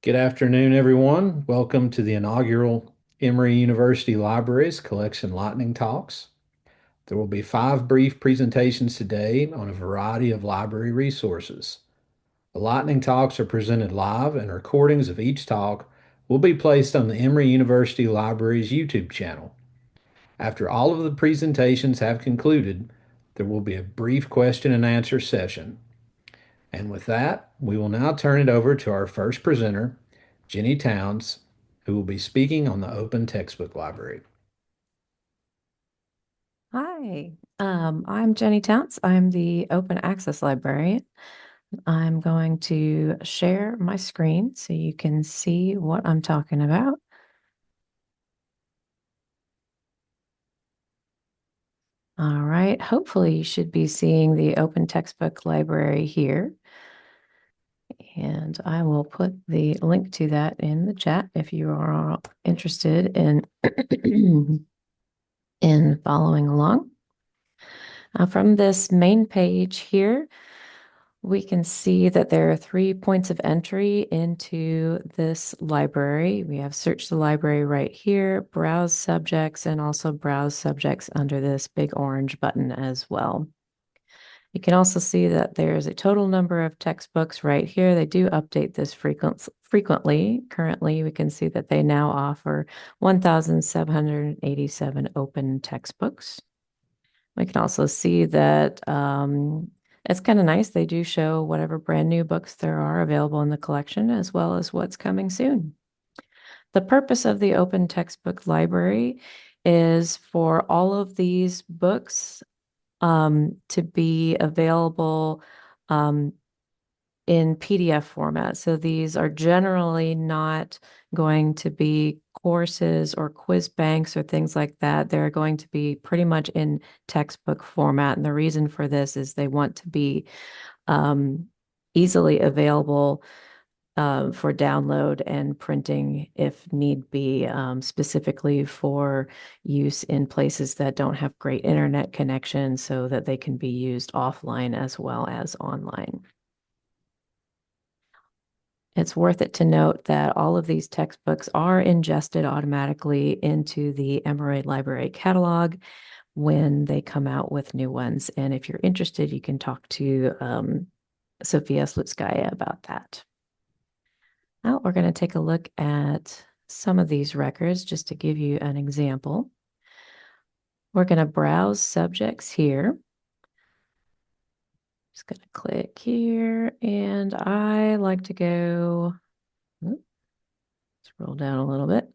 Good afternoon, everyone. Welcome to the inaugural Emory University Libraries Collection Lightning Talks. There will be 5 brief presentations today on a variety of library resources. The Lightning Talks are presented live, and recordings of each talk will be placed on the Emory University Libraries YouTube channel. After all of the presentations have concluded, there will be a brief question and answer session. And with that, we will now turn it over to our first presenter, Jenny Towns, who will be speaking on the Open Textbook Library. Hi, I'm Jenny Towns. I'm the Open Access Librarian. I'm going to share my screen so you can see what I'm talking about. All right, hopefully you should be seeing the Open Textbook Library here. And I will put the link to that in the chat if you are interested in, in following along. From this main page here, we can see that there are 3 points of entry into this library. We have search the library right here, browse subjects, and also browse subjects under this big orange button as well. You can also see that there's a total number of textbooks right here. They do update this frequently. Currently, we can see that they now offer 1,787 open textbooks. We can also see that it's kind of nice. They do show whatever brand new books there are available in the collection, as well as what's coming soon. The purpose of the Open Textbook Library is for all of these books to be available in PDF format. So these are generally not going to be courses or quiz banks or things like that. They're going to be pretty much in textbook format. And the reason for this is they want to be easily available for download and printing if need be, specifically for use in places that don't have great internet connection so that they can be used offline as well as online. It's worth it to note that all of these textbooks are ingested automatically into the Emory Library catalog when they come out with new ones. And if you're interested, you can talk to Sophia Slutskaya about that. Now we're going to take a look at some of these records just to give you an example. We're going to browse subjects here. Just going to click here, and I like to go, scroll down a little bit.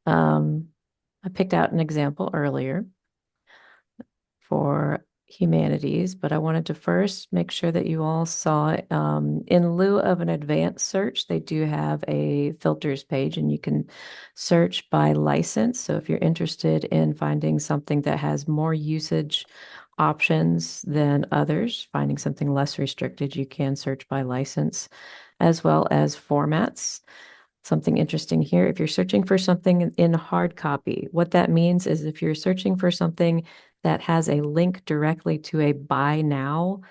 I picked out an example earlier for humanities, but I wanted to first make sure that you all saw it. In lieu of an advanced search, they do have a filters page, and you can search by license. So if you're interested in finding something that has more usage options than others, finding something less restricted, you can search by license, as well as formats. Something interesting here, if you're searching for something in hard copy, what that means is if you're searching for something that has a link directly to a buy now,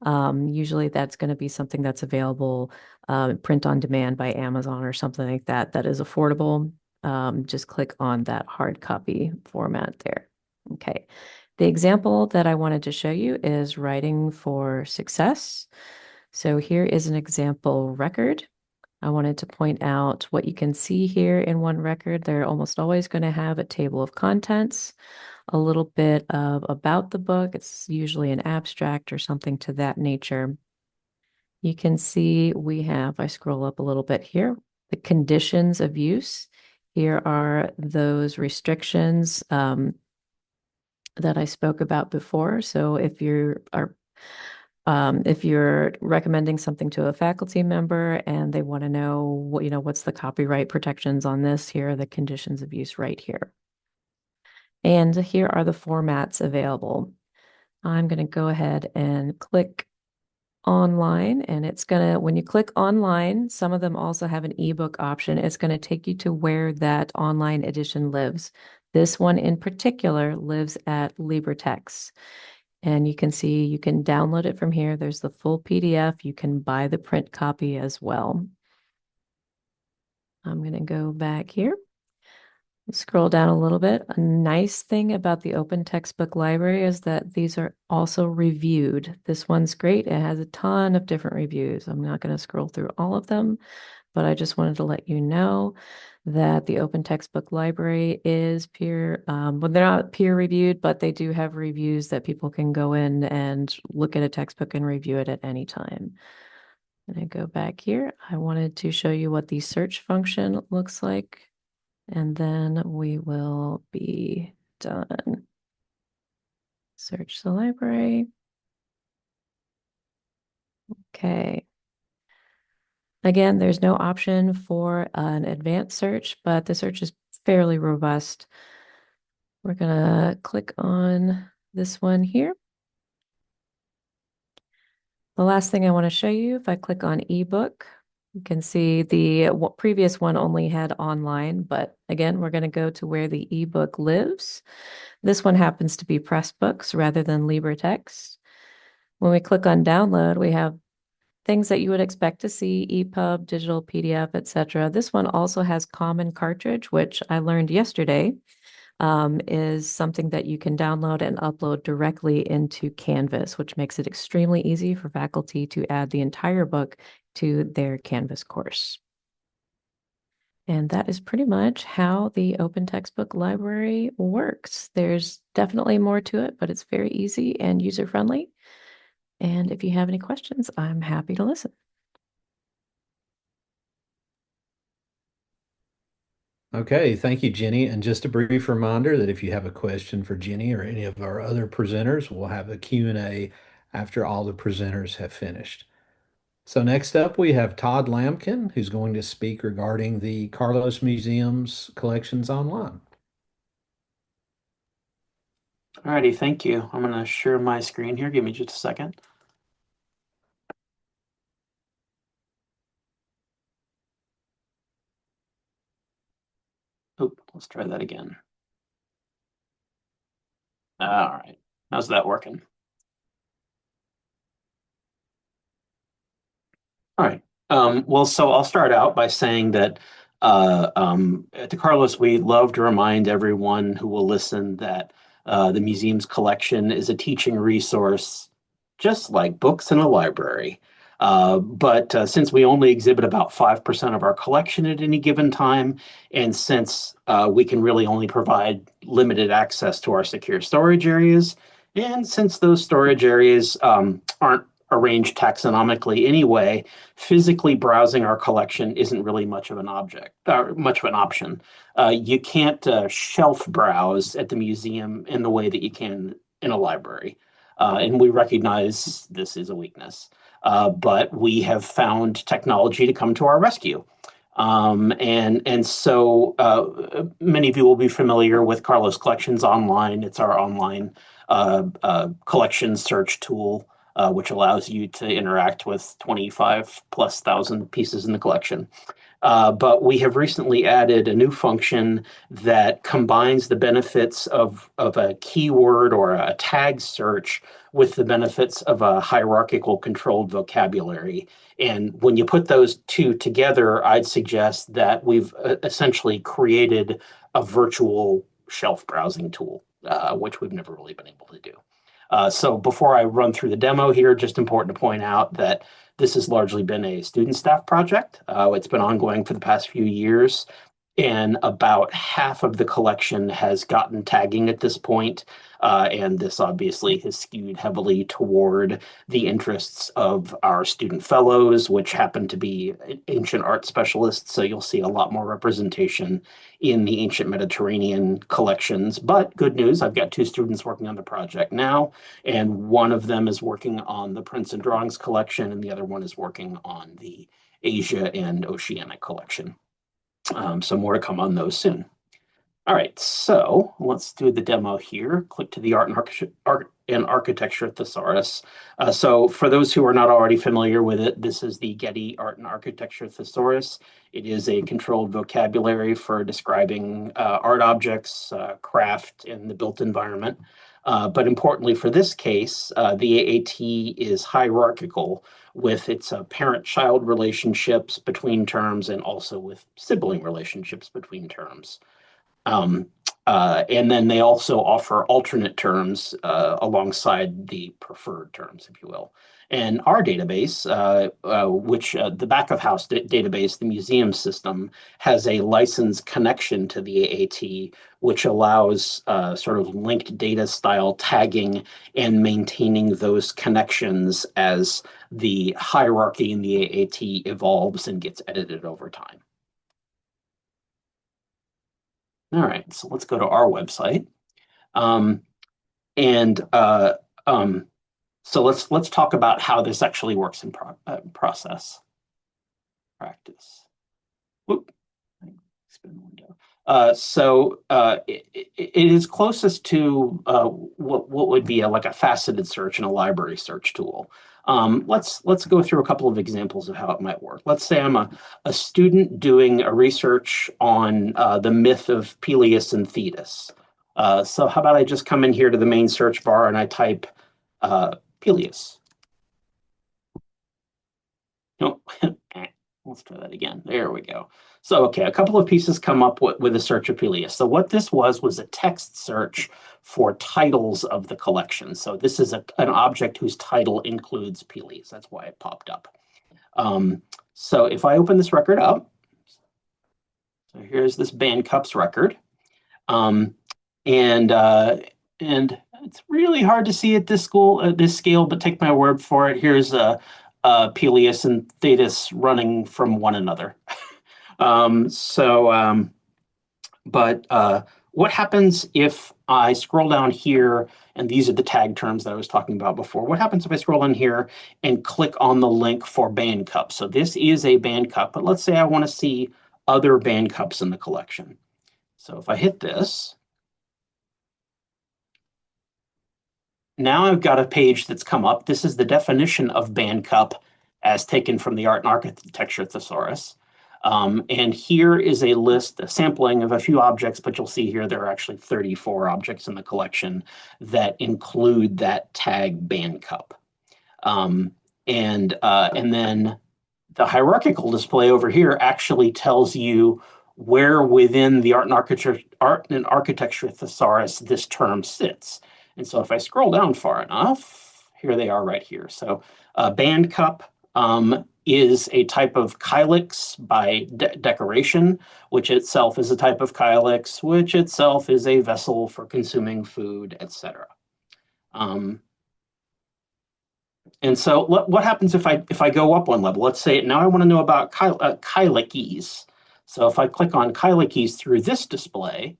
usually that's going to be something that's available print on demand by Amazon or something like that that is affordable. Just click on that hard copy format there. Okay. The example that I wanted to show you is Writing for Success. So here is an example record. I wanted to point out what you can see here in one record. They're almost always going to have a table of contents, a little bit of about the book. It's usually an abstract or something to that nature. You can see we have, I scroll up a little bit here, the conditions of use. Here are those restrictions that I spoke about before. So if you're recommending something to a faculty member and they want to know what, what's the copyright protections on this, here are the conditions of use right here. And here are the formats available. I'm going to go ahead and click online, and it's going to, when you click online, some of them also have an ebook option. It's going to take you to where that online edition lives. This one in particular lives at LibreText. And you can see you can download it from here. There's the full PDF. You can buy the print copy as well. I'm going to go back here. Scroll down a little bit. A nice thing about the open textbook library is that these are also reviewed. This one's great. It has a ton of different reviews. I'm not going to scroll through all of them, but I just wanted to let you know that the open textbook library is well, they're not peer reviewed, but they do have reviews that people can go in and look at a textbook and review it at any time. And I go back here. I wanted to show you what the search function looks like, and then we will be done. Search the library. Okay. Again, there's no option for an advanced search, but the search is fairly robust. We're gonna click on this one here. The last thing I want to show you, if I click on ebook, you can see the previous one only had online, but again, we're going to go to where the ebook lives. This one happens to be Pressbooks rather than LibreText. When we click on download, we have things that you would expect to see, EPUB, digital PDF, etc. This one also has common cartridge, which I learned yesterday is something that you can download and upload directly into Canvas, which makes it extremely easy for faculty to add the entire book to their Canvas course. And that is pretty much how the open textbook library works. There's definitely more to it, but it's very easy and user-friendly. And if you have any questions, I'm happy to listen. Okay, thank you, Jenny. And just a brief reminder that if you have a question for Jenny or any of our other presenters, we'll have a Q&A after all the presenters have finished. So next up, we have Todd Lampkin, who's going to speak regarding the Carlos Museum's collections online. Alrighty, thank you. I'm going to share my screen here. Give me just a second. Oh, let's try that again. All right, how's that working? All right. Well, so I'll start out by saying that at the Carlos, we love to remind everyone who will listen that the museum's collection is a teaching resource, just like books in a library. But since we only exhibit about 5% of our collection at any given time, and since we can really only provide limited access to our secure storage areas, and since those storage areas aren't arranged taxonomically anyway, physically browsing our collection isn't really much of an much of an option. You can't shelf browse at the museum in the way that you can in a library. And we recognize this is a weakness. But we have found technology to come to our rescue. And so many of you will be familiar with Carlos Collections Online. It's our online collection search tool, which allows you to interact with 25 plus thousand pieces in the collection. But we have recently added a new function that combines the benefits of a keyword or a tag search with the benefits of a hierarchical controlled vocabulary. And when you put those two together, I'd suggest that we've essentially created a virtual shelf browsing tool, which we've never really been able to do. So before I run through the demo here, just important to point out that this has largely been a student staff project. It's been ongoing for the past few years, and about half of the collection has gotten tagging at this point. And this obviously has skewed heavily toward the interests of our student fellows, which happen to be ancient art specialists. So you'll see a lot more representation in the ancient Mediterranean collections. But good news, I've got two students working on the project now, and one of them is working on the prints and drawings collection, and the other one is working on the Asia and Oceanic collection. So more to come on those soon. All right, so let's do the demo here. Click to the Art and Architecture Thesaurus. So for those who are not already familiar with it, this is the Getty Art and Architecture Thesaurus. It is a controlled vocabulary for describing art objects, craft, and the built environment. But importantly for this case, the AAT is hierarchical with its parent-child relationships between terms and also with sibling relationships between terms. Um, and then they also offer alternate terms alongside the preferred terms, if you will. And our database, which the back of house database, the museum system, has a license connection to the AAT, which allows sort of linked data style tagging and maintaining those connections as the hierarchy in the AAT evolves and gets edited over time. All right, so let's go to our website. Um, and um, so let's talk about how this actually works in process practice. Whoop, spin the window. It is closest to what would be like a faceted search in a library search tool. Let's go through a couple of examples of how it might work. Let's say I'm a student doing a research on the myth of Peleus and Thetis. So how about I just come in here to the main search bar and I type Peleus. Nope. Let's try that again. There we go. So, okay, a couple of pieces come up with a search of Peleus. So what this was a text search for titles of the collection. So this is an object whose title includes Peleus. That's why it popped up. So if I open this record up, so here's this band cups record. And it's really hard to see at this scale, but take my word for it. Here's Peleus and Thetis running from one another. What happens if I scroll down here, and these are the tag terms that I was talking about before. What happens if I scroll down here and click on the link for band cup? So this is a band cup, but let's say I want to see other band cups in the collection. So if I hit this, now I've got a page that's come up. This is the definition of band cup as taken from the Art and Architecture Thesaurus. And here is a list, a sampling of a few objects, but you'll see here there are actually 34 objects in the collection that include that tag band cup. And then the hierarchical display over here actually tells you where within the Art and Architecture Thesaurus this term sits. And so if I scroll down far enough, here they are right here. So band cup is a type of kylix by decoration, which itself is a type of kylix, which itself is a vessel for consuming food, etc. And so what happens if I go up one level? Let's say now I want to know about kylixes. So if I click on kylixes through this display,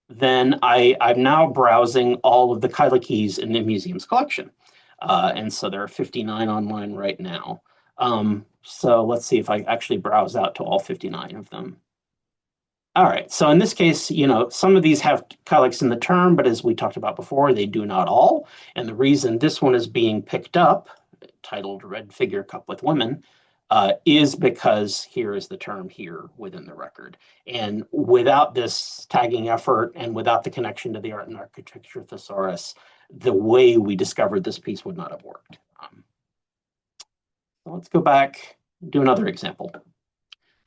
then I'm now browsing all of the kylixes in the museum's collection. And so there are 59 online right now. So let's see if I actually browse out to all 59 of them. All right, so in this case, some of these have kylix in the term, but as we talked about before, they do not all. And the reason this one is being picked up, titled Red Figure Cup with Women, is because here is the term here within the record. And without this tagging effort and without the connection to the Art and Architecture Thesaurus, the way we discovered this piece would not have worked. So let's go back, do another example.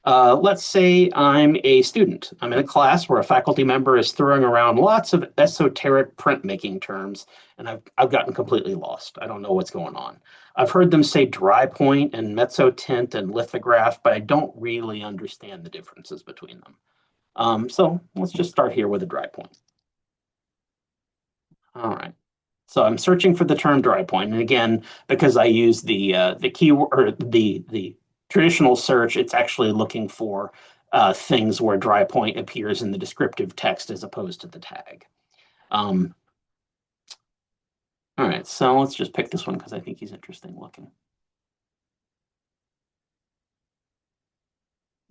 Let's say I'm a student. I'm in a class where a faculty member is throwing around lots of esoteric printmaking terms, and I've gotten completely lost. I don't know what's going on. I've heard them say dry point and mezzotint and lithograph, but I don't really understand the differences between them. So let's just start here with a dry point. All right. So I'm searching for the term dry point, and again, because I use the keyword or the traditional search, it's actually looking for things where dry point appears in the descriptive text as opposed to the tag. All right, so let's just pick this one because I think he's interesting looking.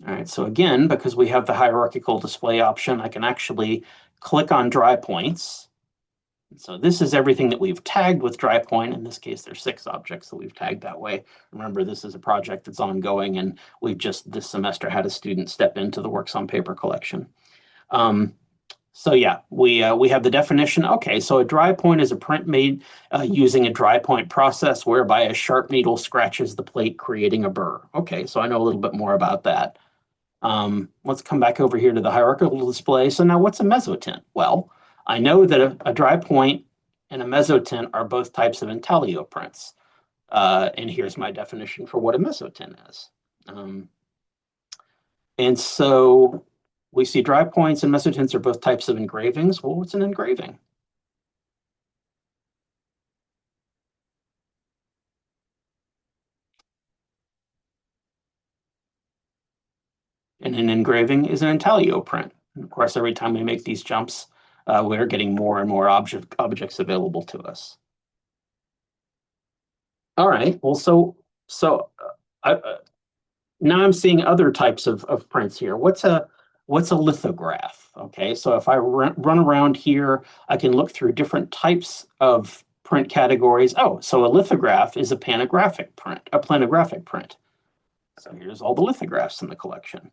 All right, so again, because we have the hierarchical display option, I can actually click on dry points. So this is everything that we've tagged with dry point. In this case, there's 6 objects that we've tagged that way. Remember, this is a project that's ongoing, and we've just this semester had a student step into the Works on Paper collection. So yeah, we have the definition. Okay, so a dry point is a print made using a dry point process whereby a sharp needle scratches the plate, creating a burr. Okay, so I know a little bit more about that. Let's come back over here to the hierarchical display. So now what's a mezzotint? Well, I know that a dry point and a mezzotint are both types of intaglio prints. And here's my definition for what a mezzotint is. Um, and so we see dry points and mezzotints are both types of engravings. Well, what's an engraving? And an engraving is an intaglio print. And of course, every time we make these jumps, we're getting more and more objects available to us. All right. Well, so now I'm seeing other types of prints here. What's a lithograph? Okay, so if I run around here, I can look through different types of print categories. Oh, so a lithograph is a panographic print, a planographic print. So here's all the lithographs in the collection.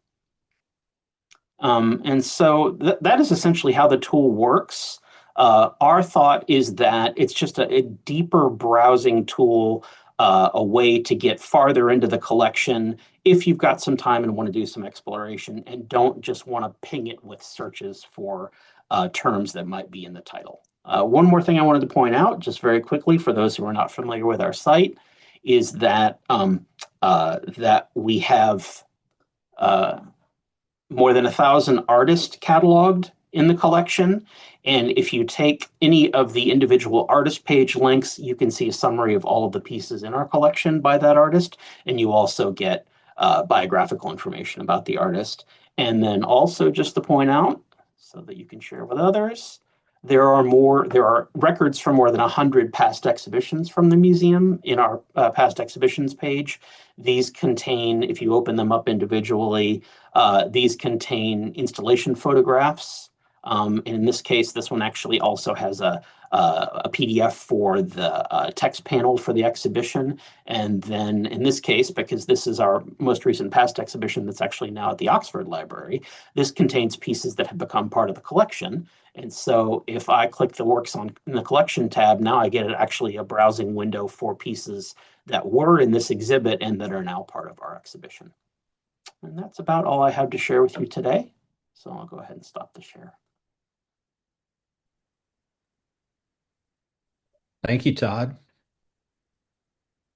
And so that is essentially how the tool works. Our thought is that it's just a deeper browsing tool, a way to get farther into the collection if you've got some time and want to do some exploration and don't just want to ping it with searches for terms that might be in the title. One more thing I wanted to point out, just very quickly, for those who are not familiar with our site, is that that we have more than 1,000 artists cataloged in the collection. And if you take any of the individual artist page links, you can see a summary of all of the pieces in our collection by that artist. And you also get biographical information about the artist. And then also, just to point out, so that you can share with others, there are records for more than 100 past exhibitions from the museum in our past exhibitions page. These contain, if you open them up individually, these contain installation photographs. And in this case, this one actually also has a PDF for the text panel for the exhibition. And then in this case, because this is our most recent past exhibition that's actually now at the Oxford Library, this contains pieces that have become part of the collection. And so if I click the works on in the collection tab, now I get actually a browsing window for pieces that were in this exhibit and that are now part of our exhibition. And that's about all I have to share with you today. So I'll go ahead and stop the share. Thank you, Todd.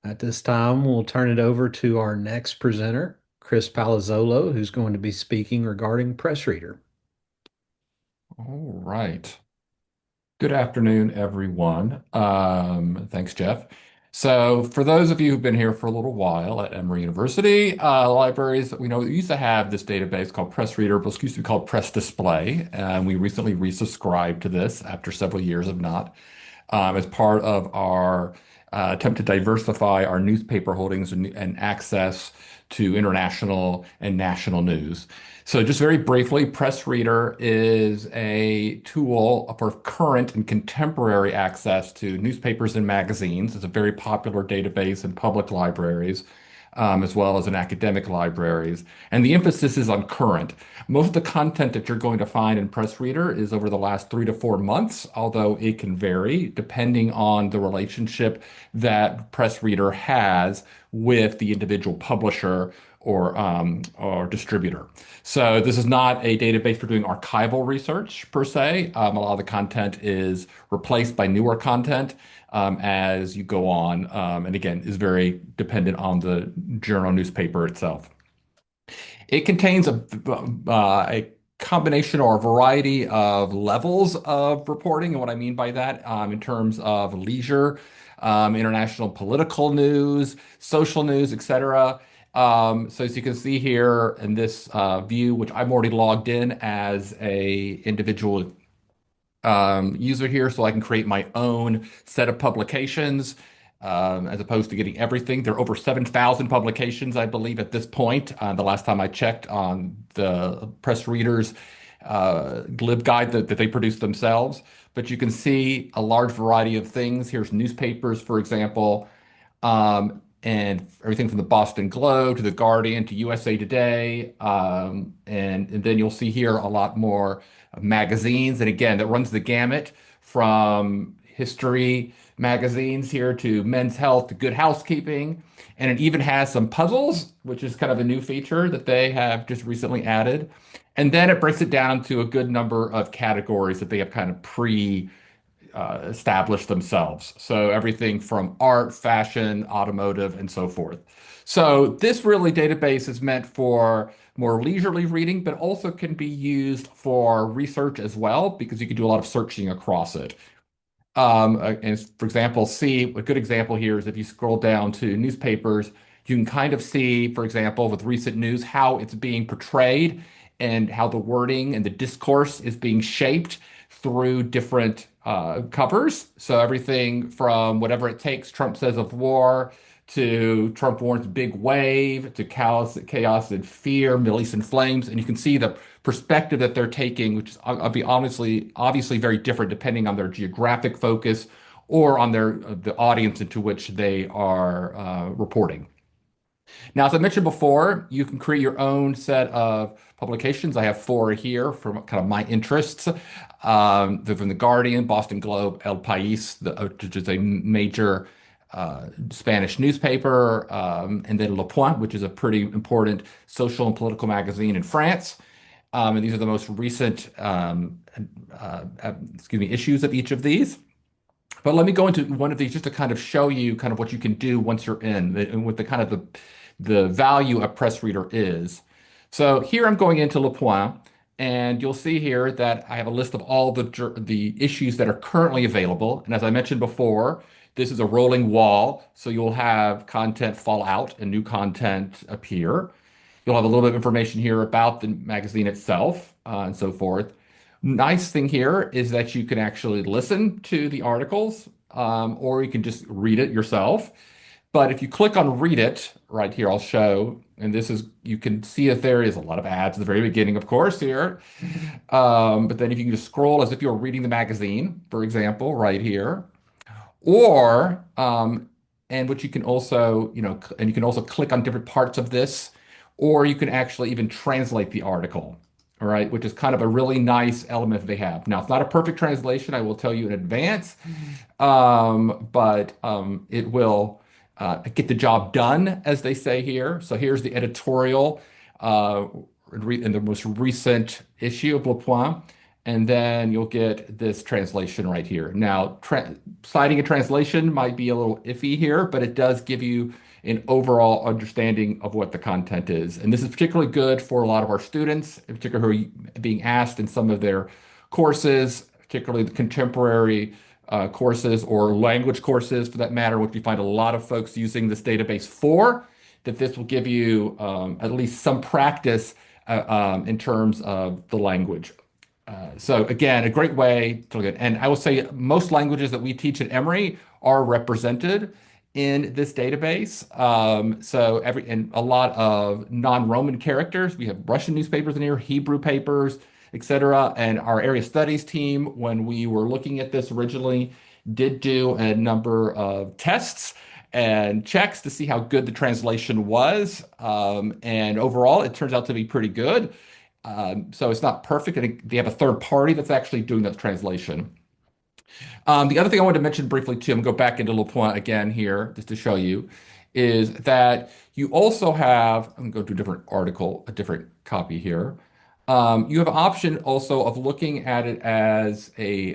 At this time, we'll turn it over to our next presenter, Chris Palazzolo, who's going to be speaking regarding PressReader. All right. Good afternoon, everyone. Thanks, Jeff. So, for those of you who've been here for a little while at Emory University Libraries, we know we used to have this database called PressReader, but it used to be called Press Display, and we recently resubscribed to this after several years of not, as part of our attempt to diversify our newspaper holdings and access to international and national news. So just very briefly, PressReader is a tool for current and contemporary access to newspapers and magazines. It's a very popular database in public libraries, as well as in academic libraries. And the emphasis is on current. Most of the content that you're going to find in PressReader is over the last 3 to 4 months, although it can vary depending on the relationship that PressReader has with the individual publisher or distributor. So this is not a database for doing archival research per se. A lot of the content is replaced by newer content as you go on, and again, is very dependent on the journal newspaper itself. It contains a combination or a variety of levels of reporting. And what I mean by that, in terms of leisure, international political news, social news, etc. So as you can see here in this view, which I'm already logged in as a individual user here, so I can create my own set of publications as opposed to getting everything. There are over 7,000 publications, I believe, at this point. The last time I checked on the press readers glib guide that they produce themselves. But you can see a large variety of things. Here's newspapers, for example. and everything from the Boston Globe to the Guardian to USA Today. And then you'll see here a lot more magazines. And again, that runs the gamut from history magazines here to Men's Health to Good Housekeeping. And it even has some puzzles, which is kind of a new feature that they have just recently added. And then it breaks it down to a good number of categories that they have kind of established themselves. So everything from art, fashion, automotive, and so forth. So this really database is meant for more leisurely reading, but also can be used for research as well, because you can do a lot of searching across it. And for example, see a good example here is if you scroll down to newspapers, you can kind of see, for example, with recent news, how it's being portrayed and how the wording and the discourse is being shaped through different covers. So everything from whatever it takes, Trump says of war, to Trump warns big wave, to chaos and fear, Middle East in flames, and you can see the perspective that they're taking, which is, I'll be honestly, obviously very different depending on their geographic focus or on the audience into which they are reporting. Now, as I mentioned before, you can create your own set of publications. I have four here from kind of my interests. They're from The Guardian, Boston Globe, El País, which is a major Spanish newspaper, and then Le Point, which is a pretty important social and political magazine in France. And these are the most recent, issues of each of these. But let me go into one of these just to kind of show you kind of what you can do once you're in, and what the kind of the value of PressReader is. So here I'm going into Le Point, and you'll see here that I have a list of all the issues that are currently available. And as I mentioned before, this is a rolling wall, so you'll have content fall out and new content appear. You'll have a little bit of information here about the magazine itself, and so forth. Nice thing here is that you can actually listen to the articles, or you can just read it yourself. But if you click on read it right here, I'll show, and this is, you can see that there is a lot of ads at the very beginning, of course, here. But then if you can just scroll as if you're reading the magazine, for example, right here, or, and what you can also, and you can also click on different parts of this, or you can actually even translate the article, all right, which is kind of a really nice element that they have. Now, it's not a perfect translation, I will tell you in advance, but it will get the job done, as they say here. So here's the editorial in the most recent issue of Le Point, and then you'll get this translation right here. Now, citing a translation might be a little iffy here, but it does give you an overall understanding of what the content is. And this is particularly good for a lot of our students, in particular who are being asked in some of their courses, particularly the contemporary courses or language courses for that matter, which you find a lot of folks using this database for, that this will give you at least some practice in terms of the language. So again, a great way to look at it. And I will say most languages that we teach at Emory are represented in this database. And a lot of non-Roman characters. We have Russian newspapers in here, Hebrew papers, etc. And our area studies team, when we were looking at this originally, did do a number of tests and checks to see how good the translation was. And overall, it turns out to be pretty good. So it's not perfect. I think they have a third party that's actually doing that translation. The other thing I wanted to mention briefly too, I'm going to go back into Le Point again here just to show you, is that you also have, I'm going to go to a different article, a different copy here. You have an option also of looking at it as a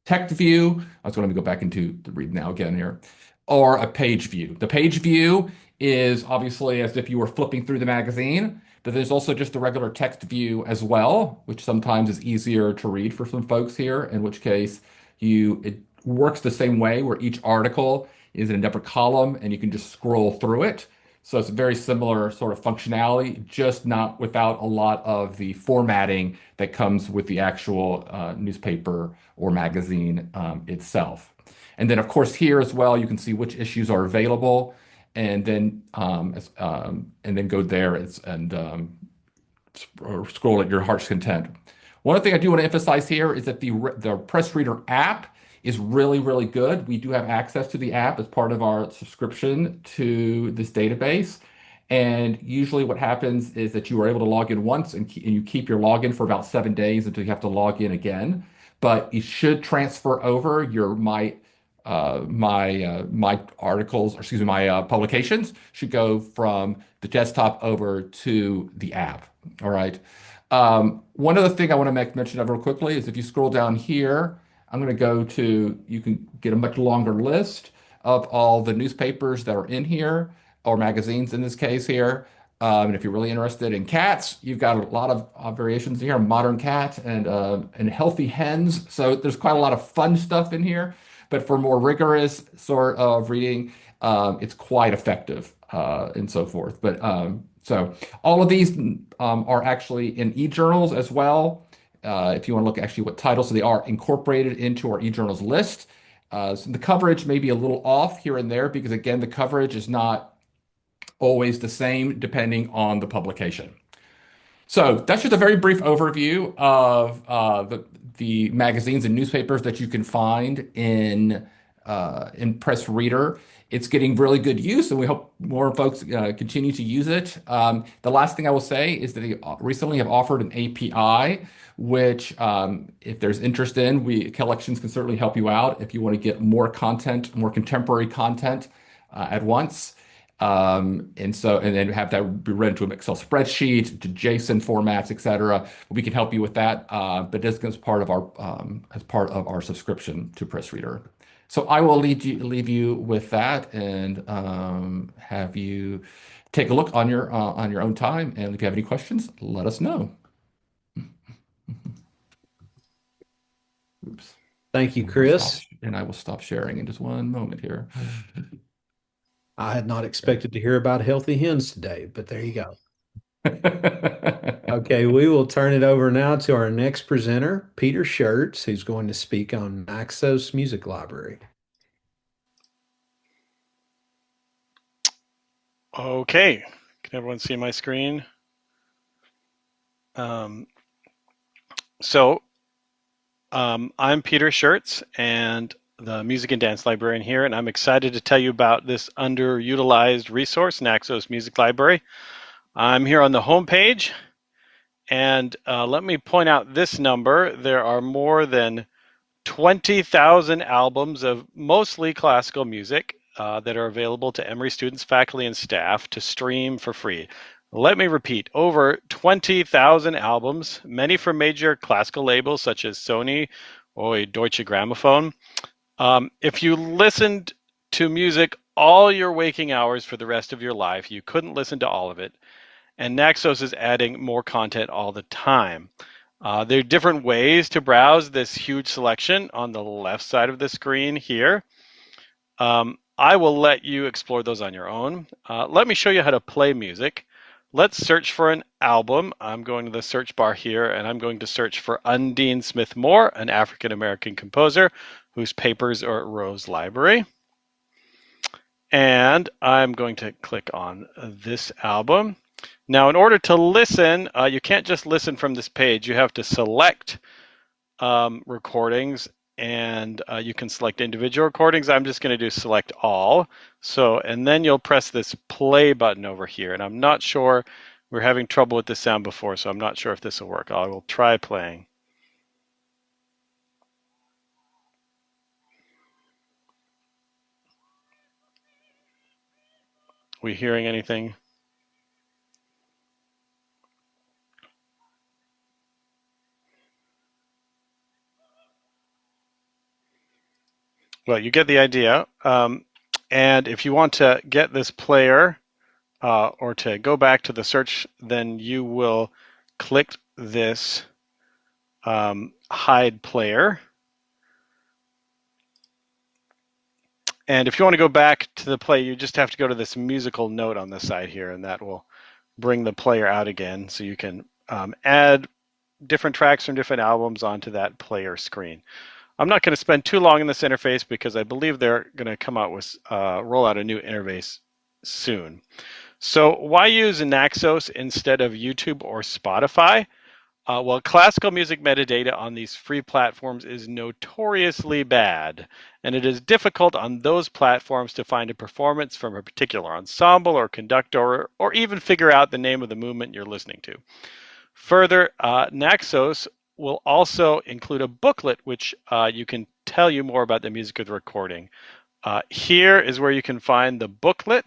text view. I was going to go back into the read now again here, or a page view. The page view is obviously as if you were flipping through the magazine, but there's also just the regular text view as well, which sometimes is easier to read for some folks here, in which case it works the same way where each article is in a different column and you can just scroll through it. So it's a very similar sort of functionality, just not without a lot of the formatting that comes with the actual newspaper or magazine itself. And then, of course, here as well, you can see which issues are available, and then go there and scroll at your heart's content. One other thing I do want to emphasize here is that the PressReader app is really, really good. We do have access to the app as part of our subscription to this database. And usually what happens is that you are able to log in once and you keep your login for about 7 days until you have to log in again. But you should transfer over your my articles, or excuse me, my publications should go from the desktop over to the app. All right. One other thing I want to make mention of real quickly is if you scroll down here, I'm going to go to, you can get a much longer list of all the newspapers that are in here, or magazines in this case here. And if you're really interested in cats, you've got a lot of variations here, modern cat and healthy hens. So there's quite a lot of fun stuff in here. But for more rigorous sort of reading, it's quite effective and so forth. But so all of these are actually in e-journals as well. If you want to look actually what titles, so they are incorporated into our e-journals list. So the coverage may be a little off here and there because again, the coverage is not always the same depending on the publication. So that's just a very brief overview of the magazines and newspapers that you can find in PressReader. It's getting really good use, and we hope more folks continue to use it. The last thing I will say is that they recently have offered an API, which, if there's interest in, we collections can certainly help you out if you want to get more content, more contemporary content at once. And then have that be read into an Excel spreadsheet, to JSON formats, etc. We can help you with that, but this is part of our subscription to PressReader. So I will leave you with that and have you take a look on your own time. And if you have any questions, let us know. Oops. Thank you, Chris. And I will stop sharing in just one moment here. I had not expected to hear about healthy hens today, but there you go. Okay, we will turn it over now to our next presenter, Peter Schertz, who's going to speak on Naxos Music Library. Okay, can everyone see my screen? I'm Peter Schertz, and the Music and Dance Librarian here, and I'm excited to tell you about this underutilized resource, Naxos Music Library. I'm here on the home page, and let me point out this number. There are more than 20,000 albums of mostly classical music that are available to Emory students, faculty, and staff to stream for free. Let me repeat, over 20,000 albums, many from major classical labels such as Sony or Deutsche Grammophon. If you listened to music all your waking hours for the rest of your life, you couldn't listen to all of it. And Naxos is adding more content all the time. There are different ways to browse this huge selection on the left side of the screen here. I will let you explore those on your own. Let me show you how to play music. Let's search for an album. I'm going to the search bar here, and I'm going to search for Undine Smith Moore, an African-American composer whose papers are at Rose Library. And I'm going to click on this album. Now, in order to listen, you can't just listen from this page. You have to select recordings, and you can select individual recordings. I'm just going to do select all. So, and then you'll press this play button over here. And I'm not sure, we're having trouble with the sound before, so I'm not sure if this will work. I will try playing. We hearing anything? Well, you get the idea. And if you want to get this player or to go back to the search, then you will click this hide player. And if you want to go back to the play, you just have to go to this musical note on the side here, and that will bring the player out again. So you can add different tracks from different albums onto that player screen. I'm not going to spend too long in this interface because I believe they're going to come out with roll out a new interface soon. So why use Naxos instead of YouTube or Spotify? Well, classical music metadata on these free platforms is notoriously bad, and it is difficult on those platforms to find a performance from a particular ensemble or conductor, or even figure out the name of the movement you're listening to. Further, Naxos will also include a booklet which you can tell you more about the music of the recording. Here is where you can find the booklet,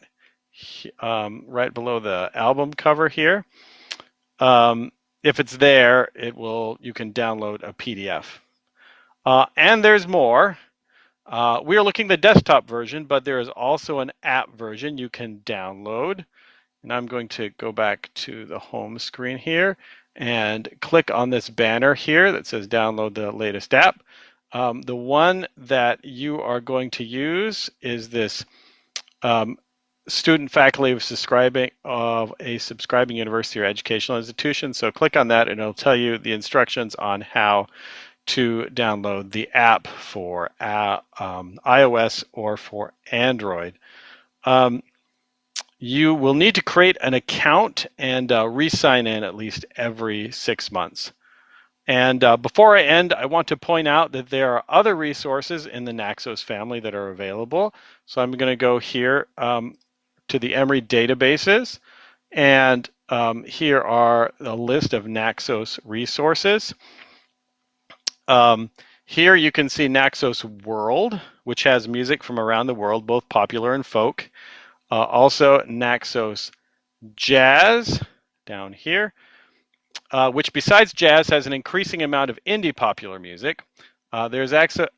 right below the album cover here. If it's there, you can download a PDF. And there's more. We are looking at the desktop version, but there is also an app version you can download. And I'm going to go back to the home screen here and click on this banner here that says download the latest app. The one that you are going to use is this student faculty of a subscribing university or educational institution. So click on that and it'll tell you the instructions on how to download the app for iOS or for Android. You will need to create an account and re-sign in at least every 6 months. And before I end, I want to point out that there are other resources in the Naxos family that are available. So I'm going to go here to the Emory databases, and here are a list of Naxos resources. Here you can see Naxos World, which has music from around the world, both popular and folk. Also Naxos Jazz down here, which besides jazz has an increasing amount of indie popular music. There's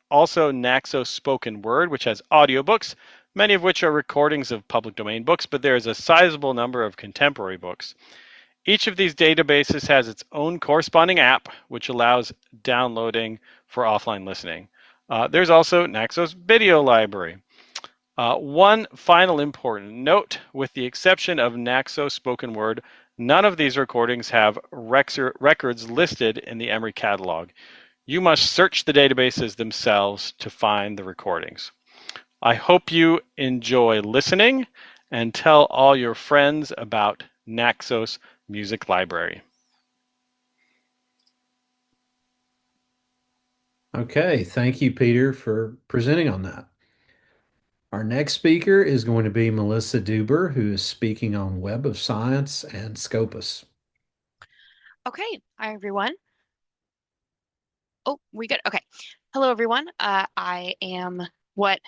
also Naxos Spoken Word, which has audiobooks, many of which are recordings of public domain books, but there is a sizable number of contemporary books. Each of these databases has its own corresponding app, which allows downloading for offline listening. There's also Naxos Video Library. One final important note, with the exception of Naxos Spoken Word, none of these recordings have records listed in the Emory catalog. You must search the databases themselves to find the recordings. I hope you enjoy listening and tell all your friends about Naxos Music Library. Okay, thank you, Peter, for presenting on that. Our next speaker is going to be Melissa Duber, who is speaking on Web of Science and Scopus. Okay, hi everyone. Oh, we good? Okay. Hello everyone. I am what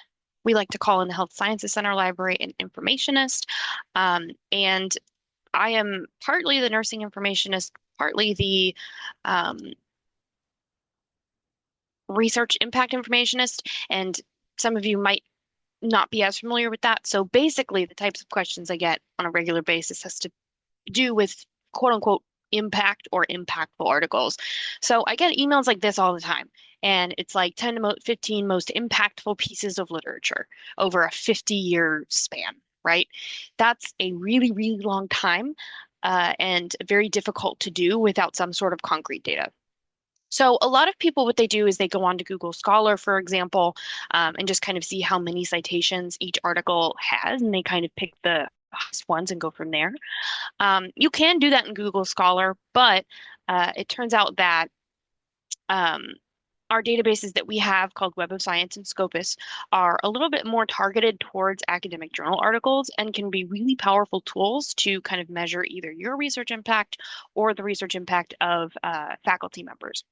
we like to call in the Health Sciences Center Library an informationist. And I am partly the nursing informationist, partly the research impact informationist. And some of you might not be as familiar with that. So basically, the types of questions I get on a regular basis has to do with quote unquote impact or impactful articles. So I get emails like this all the time. And it's like 10 to 15 most impactful pieces of literature over a 50-year span, right? That's a really, really long time and very difficult to do without some sort of concrete data. So a lot of people, what they do is they go on to Google Scholar, for example, and just kind of see how many citations each article has, and they kind of pick the highest ones and go from there. You can do that in Google Scholar, but it turns out that our databases that we have called Web of Science and Scopus are a little bit more targeted towards academic journal articles and can be really powerful tools to kind of measure either your research impact or the research impact of faculty members.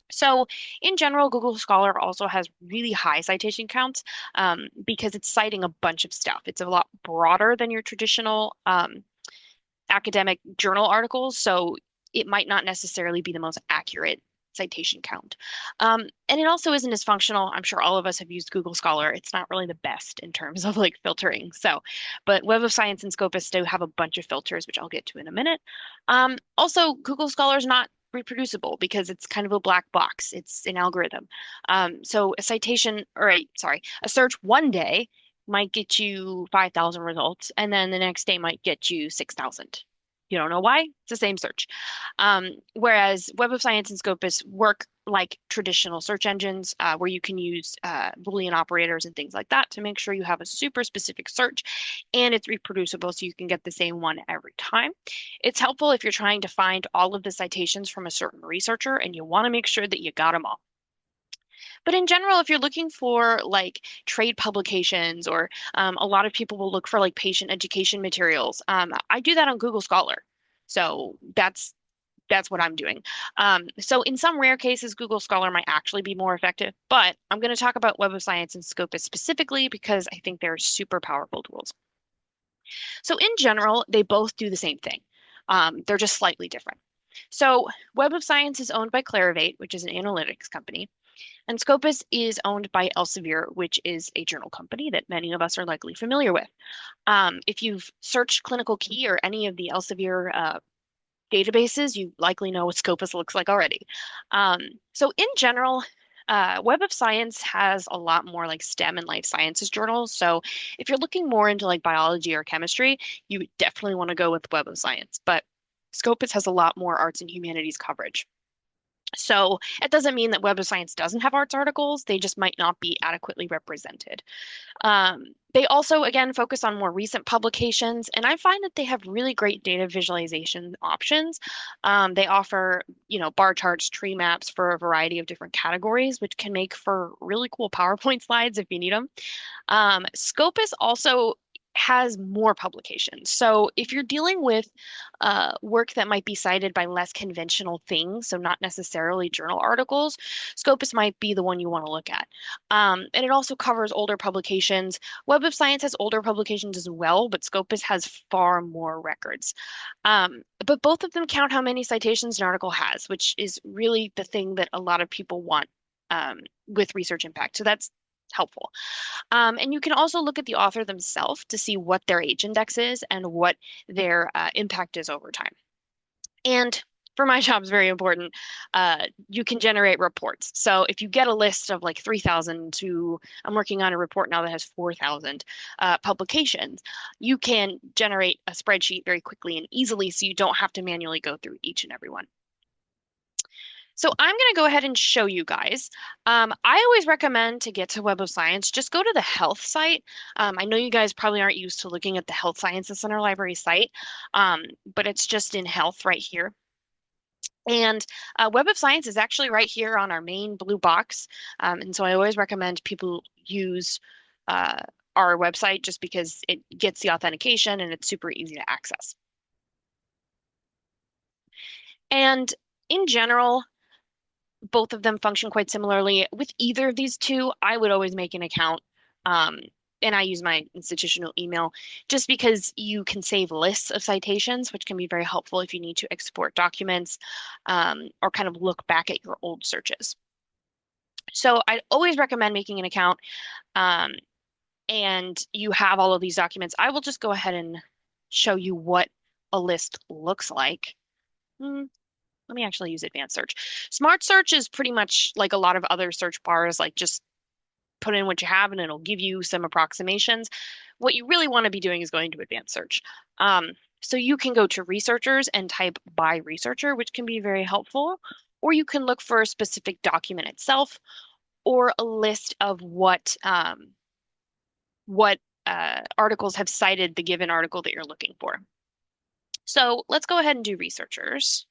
So in general, Google Scholar also has really high citation counts because it's citing a bunch of stuff. It's a lot broader than your traditional academic journal articles, so it might not necessarily be the most accurate citation count. And it also isn't as functional. I'm sure all of us have used Google Scholar. It's not really the best in terms of like filtering. So, but Web of Science and Scopus do have a bunch of filters, which I'll get to in a minute. Also, Google Scholar is not reproducible because it's kind of a black box. It's an algorithm. So a citation, or a search one day might get you 5,000 results, and then the next day might get you 6,000. You don't know why? It's the same search. Whereas Web of Science and Scopus work like traditional search engines where you can use Boolean operators and things like that to make sure you have a super specific search and it's reproducible so you can get the same one every time. It's helpful if you're trying to find all of the citations from a certain researcher and you want to make sure that you got them all. But in general, if you're looking for like trade publications or a lot of people will look for like patient education materials, I do that on Google Scholar. So that's what I'm doing. So in some rare cases, Google Scholar might actually be more effective, but I'm going to talk about Web of Science and Scopus specifically because I think they're super powerful tools. So in general, they both do the same thing. They're just slightly different. So Web of Science is owned by Clarivate, which is an analytics company, and Scopus is owned by Elsevier, which is a journal company that many of us are likely familiar with. If you've searched Clinical Key or any of the Elsevier databases, you likely know what Scopus looks like already. So in general, Web of Science has a lot more like STEM and life sciences journals. So if you're looking more into like biology or chemistry, you definitely want to go with Web of Science. But Scopus has a lot more arts and humanities coverage. So it doesn't mean that Web of Science doesn't have arts articles, they just might not be adequately represented. They also, again, focus on more recent publications, and I find that they have really great data visualization options. They offer, bar charts, tree maps for a variety of different categories, which can make for really cool PowerPoint slides if you need them. Scopus also has more publications. So if you're dealing with work that might be cited by less conventional things, so not necessarily journal articles, Scopus might be the one you want to look at. And it also covers older publications. Web of Science has older publications as well, but Scopus has far more records. But both of them count how many citations an article has, which is really the thing that a lot of people want with research impact. So that's helpful. And you can also look at the author themselves to see what their age index is and what their impact is over time. And for my job is very important. You can generate reports. So if you get a list of like 3,000 to, I'm working on a report now that has 4,000 publications, you can generate a spreadsheet very quickly and easily so you don't have to manually go through each and every one. So I'm going to go ahead and show you guys. I always recommend to get to Web of Science, just go to the health site. I know you guys probably aren't used to looking at the Health Sciences Center Library site, but it's just in health right here. And Web of Science is actually right here on our main blue box. And so I always recommend people use our website just because it gets the authentication and it's super easy to access. And in general, both of them function quite similarly. With either of these two, I would always make an account. And I use my institutional email just because you can save lists of citations, which can be very helpful if you need to export documents or kind of look back at your old searches. So I'd always recommend making an account and you have all of these documents. I will just go ahead and show you what a list looks like. Let me actually use advanced search. Smart search is pretty much like a lot of other search bars, like just put in what you have and it'll give you some approximations. What you really want to be doing is going to advanced search. So you can go to researchers and type by researcher, which can be very helpful, or you can look for a specific document itself or a list of what articles have cited the given article that you're looking for. So let's go ahead and do researchers.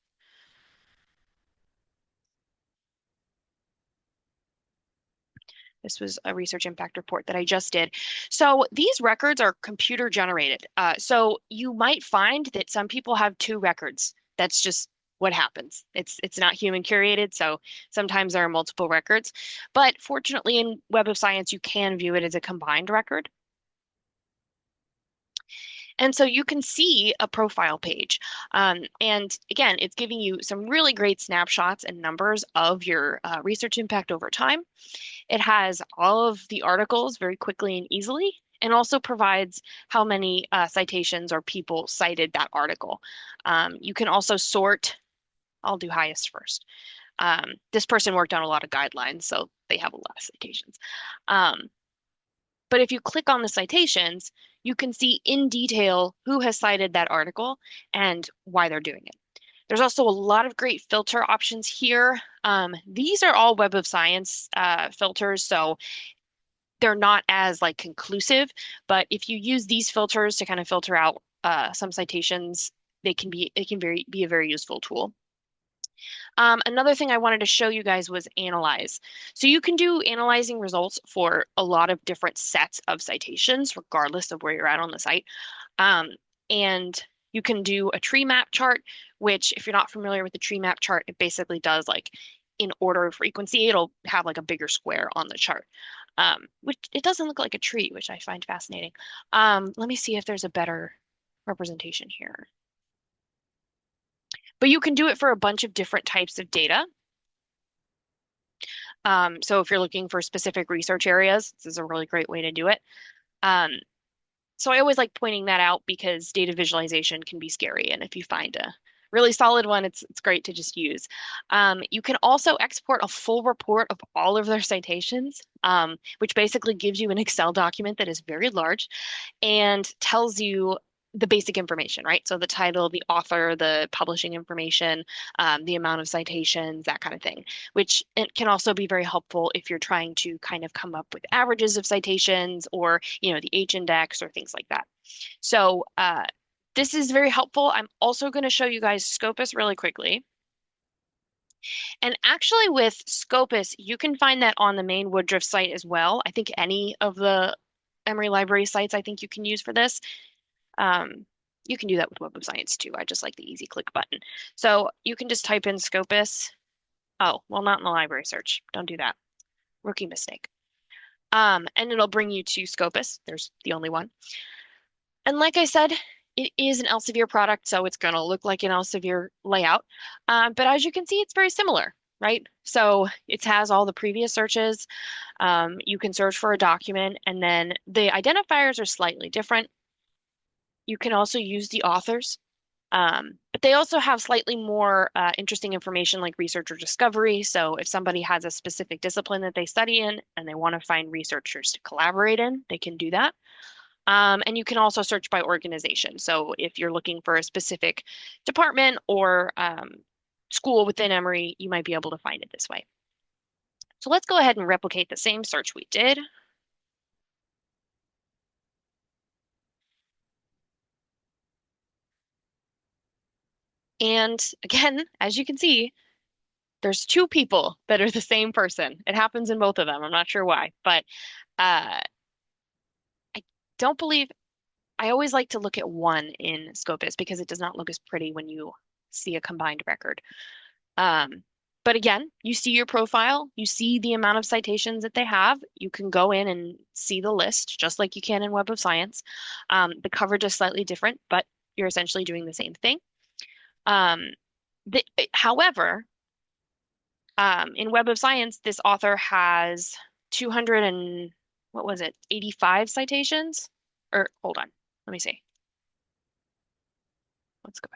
This was a research impact report that I just did. So these records are computer generated. So you might find that some people have two records. That's just what happens. It's not human curated, so sometimes there are multiple records. But fortunately, in Web of Science, you can view it as a combined record. And so you can see a profile page. And again, it's giving you some really great snapshots and numbers of your research impact over time. It has all of the articles very quickly and easily, and also provides how many citations or people cited that article. You can also sort, I'll do highest first. This person worked on a lot of guidelines, so they have a lot of citations. But if you click on the citations, you can see in detail who has cited that article and why they're doing it. There's also a lot of great filter options here. These are all Web of Science filters, so they're not as like conclusive, but if you use these filters to kind of filter out some citations, be a very useful tool. Another thing I wanted to show you guys was analyze. So you can do analyzing results for a lot of different sets of citations, regardless of where you're at on the site. And you can do a tree map chart, which if you're not familiar with the tree map chart, it basically does like in order of frequency, it'll have like a bigger square on the chart. Which it doesn't look like a tree, which I find fascinating. Let me see if there's a better representation here. But you can do it for a bunch of different types of data. So if you're looking for specific research areas, this is a really great way to do it. Um, so I always like pointing that out because data visualization can be scary. And if you find a really solid one, it's great to just use. You can also export a full report of all of their citations, which basically gives you an Excel document that is very large and tells you the basic information, right? So the title, the author, the publishing information, the amount of citations, that kind of thing, which it can also be very helpful if you're trying to kind of come up with averages of citations or, the H index or things like that. So this is very helpful. I'm also going to show you guys Scopus really quickly. And actually with Scopus, you can find that on the main Woodruff site as well. I think any of the Emory Library sites I think you can use for this. Um, you can do that with Web of Science too. I just like the easy click button. So you can just type in Scopus. Oh, well, not in the library search. Don't do that. Rookie mistake. And it'll bring you to Scopus. There's the only one. And like I said, it is an Elsevier product, so it's going to look like an Elsevier layout. But as you can see, it's very similar, right? So it has all the previous searches. You can search for a document, and then the identifiers are slightly different. You can also use the authors, but they also have slightly more interesting information like research or discovery. So if somebody has a specific discipline that they study in and they want to find researchers to collaborate in, they can do that. And you can also search by organization. So if you're looking for a specific department or school within Emory, you might be able to find it this way. So let's go ahead and replicate the same search we did. And again, as you can see, there's two people that are the same person. It happens in both of them. I'm not sure why, but uh, I don't believe I always like to look at one in Scopus because it does not look as pretty when you see a combined record. Um, but again, you see your profile, you see the amount of citations that they have. You can go in and see the list just like you can in Web of Science. The coverage is slightly different, but you're essentially doing the same thing. Um, However, in Web of Science, this author has 200 and what was it, 85 citations? Or hold on, let me see. Let's go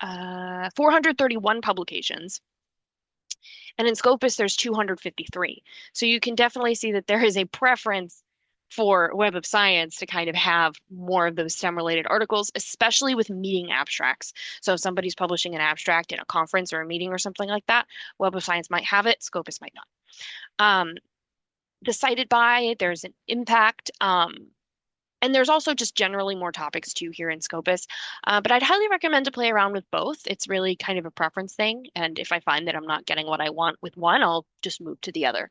back. 431 publications. And in Scopus, there's 253. So you can definitely see that there is a preference for Web of Science to kind of have more of those STEM-related articles, especially with meeting abstracts. So if somebody's publishing an abstract in a conference or a meeting or something like that, Web of Science might have it, Scopus might not. The cited by, there's an impact, and there's also just generally more topics too here in Scopus. But I'd highly recommend to play around with both. It's really kind of a preference thing. And if I find that I'm not getting what I want with one, I'll just move to the other.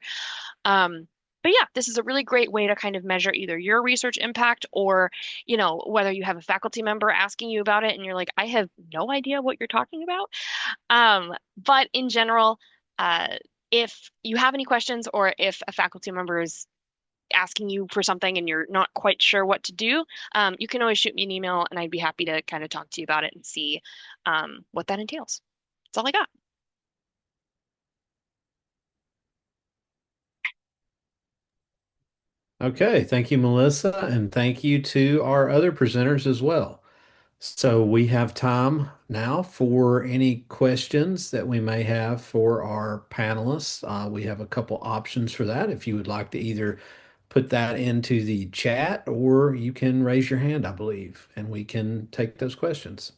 But yeah, this is a really great way to kind of measure either your research impact or, whether you have a faculty member asking you about it and you're like, I have no idea what you're talking about. But in general, if you have any questions or if a faculty member is asking you for something and you're not quite sure what to do, you can always shoot me an email and I'd be happy to kind of talk to you about it and see what that entails. That's all I got. Okay, thank you, Melissa, and thank you to our other presenters as well. So we have time now for any questions that we may have for our panelists. We have a couple options for that. If you would like to either put that into the chat or you can raise your hand, I believe, and we can take those questions.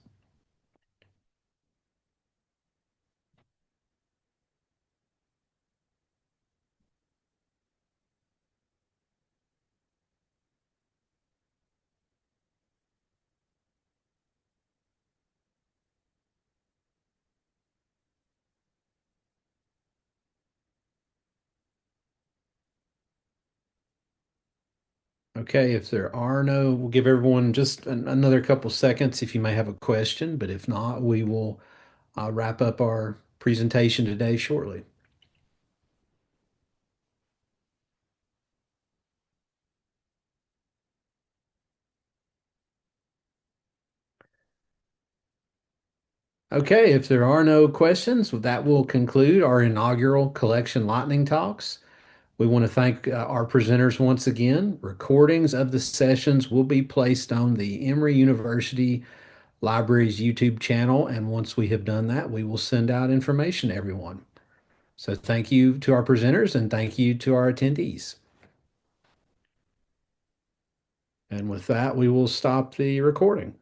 Okay, if there are no, we'll give everyone just another couple seconds if you may have a question, but if not, we will wrap up our presentation today shortly. Okay, if there are no questions, that will conclude our inaugural collection lightning talks. We want to thank our presenters once again. Recordings of the sessions will be placed on the Emory University Libraries YouTube channel, and once we have done that, we will send out information to everyone. So thank you to our presenters and thank you to our attendees. And with that, we will stop the recording.